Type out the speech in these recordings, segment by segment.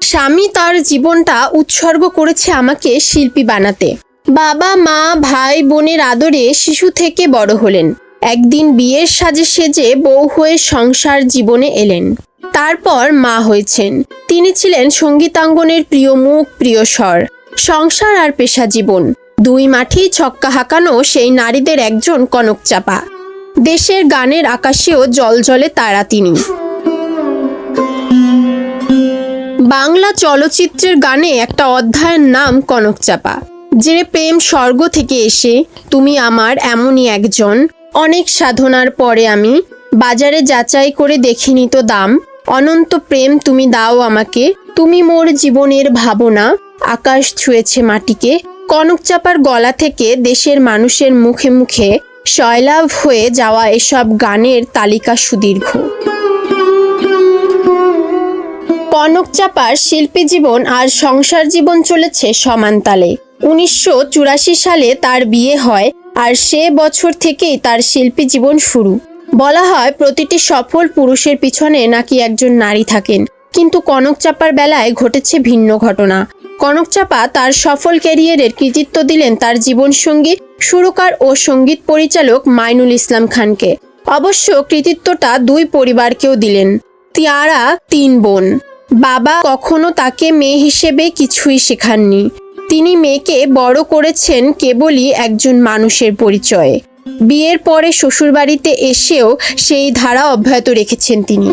স্বামী তার জীবনটা উৎসর্গ করেছে আমাকে শিল্পী বানাতে। বাবা মা ভাই বোনের আদরে শিশু থেকে বড় হলেন। একদিন বিয়ের সাজে সেজে বউ হয়ে সংসার জীবনে এলেন। তারপর মা হয়েছেন। তিনি ছিলেন সঙ্গীতাঙ্গনের প্রিয় মুখ, প্রিয় স্বর। সংসার আর পেশা জীবন দুই মাঠেই ছক্কা হাঁকানো সেই নারীদের একজন কনক চাপা। দেশের গানের আকাশেও জলজলে তারা তিনি। বাংলা চলচ্চিত্রের গানে একটা অধ্যায়ের নাম কনক চাপা। যে প্রেম স্বর্গ থেকে এসে, তুমি আমার এমনই একজন, অনেক সাধনার পরে আমি বাজারে যাচাই করে দেখিনি তো দাম, অনন্ত প্রেম তুমি দাও আমাকে, তুমি মোর জীবনের ভাবনা, আকাশ ছুঁয়েছে মাটিকে। কনক চাপার গলা থেকে দেশের মানুষের মুখে মুখে সয়লাভ হয়ে যাওয়া এসব গানের তালিকা সুদীর্ঘ। কনক চাপার শিল্পী জীবন আর সংসার জীবন চলেছে সমান তালে। 1984 সালে তার বিয়ে হয়, আর সে বছর থেকেই তার শিল্পী জীবন শুরু। বলা হয় প্রতিটি সফল পুরুষের পিছনে নাকি একজন নারী থাকেন, কিন্তু কনক চাপার বেলায় ঘটেছে ভিন্ন ঘটনা। কনক চাপা তার সফল ক্যারিয়ারের কৃতিত্ব দিলেন তার জীবনসঙ্গী, সুরকার ও সঙ্গীত পরিচালক মাইনুল ইসলাম খানকে। অবশ্য কৃতিত্বটা দুই পরিবারকেও দিলেন। তারা 3 বোন। বাবা কখনো তাকে মেয়ে হিসেবে কিছুই শেখাননি। তিনি মেয়েকে বড় করেছেন কেবলই একজন মানুষের পরিচয়ে। বিয়ের পরে শ্বশুরবাড়িতে এসেও সেই ধারা অব্যাহত রেখেছেন তিনি।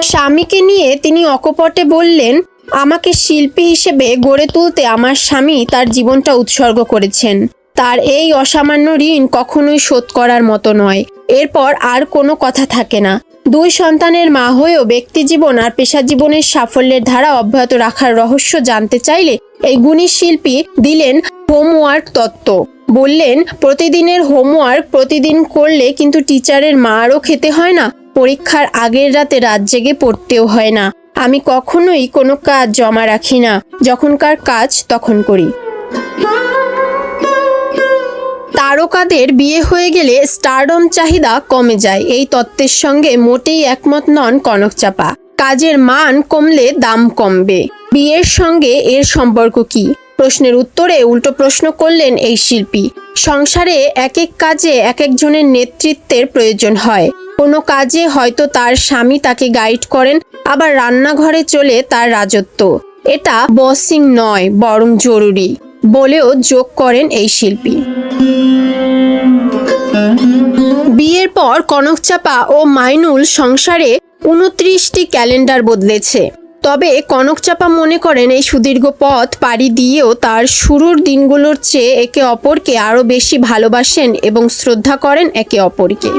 স্বামীকে নিয়ে তিনি অকপটে বললেন, আমাকে শিল্পী হিসেবে গড়ে তুলতে আমার স্বামী তার জীবনটা উৎসর্গ করেছেন। তার এই অসামান্য ঋণ কখনোই শোধ করার মতো নয়। এরপর আর কোনো কথা থাকে না। 2 সন্তানের মা হয়েও ব্যক্তিজীবন আর পেশা জীবনের সাফল্যের ধারা অব্যাহত রাখার রহস্য জানতে চাইলে এই গুণী শিল্পী দিলেন হোমওয়ার্ক তত্ত্ব। বললেন, প্রতিদিনের হোমওয়ার্ক প্রতিদিন করলে কিন্তু টিচারের মারও খেতে হয় না, পরীক্ষার আগের রাতে রাত জেগে পড়তেও হয় না। আমি কখনোই কোনো কাজ জমা রাখি না, যখনকার কাজ তখন করি। তারকাদের বিয়ে হয়ে গেলে স্টারডম চাহিদা কমে যায়, এই তত্ত্বের সঙ্গে মোটেই একমত নন কনক চাপা। কাজের মান কমলে দাম কমবে, বিয়ের সঙ্গে এর সম্পর্ক কি? প্রশ্নের উত্তরে উল্টো প্রশ্ন করলেন এই শিল্পী। সংসারে এক এক কাজে এক একজনের নেতৃত্বের প্রয়োজন হয়। কোনো কাজে হয়তো তার স্বামী তাকে গাইড করেন, আবার রান্নাঘরে চলে তার রাজত্ব। এটা বসিং নয়, বরং জরুরি বলেও যোগ করেন এই শিল্পী। বিয়ের পর কনক চাপা ও মাইনুল সংসারে 29টি ক্যালেন্ডার বদলেছে। তবে কনক চাপা মনে করেন এই সুদীর্ঘ পথ পাড়ি দিয়েও তার শুরুর দিনগুলোর চেয়ে একে অপরকে আরও বেশি ভালোবাসেন এবং শ্রদ্ধা করেন একে অপরকে।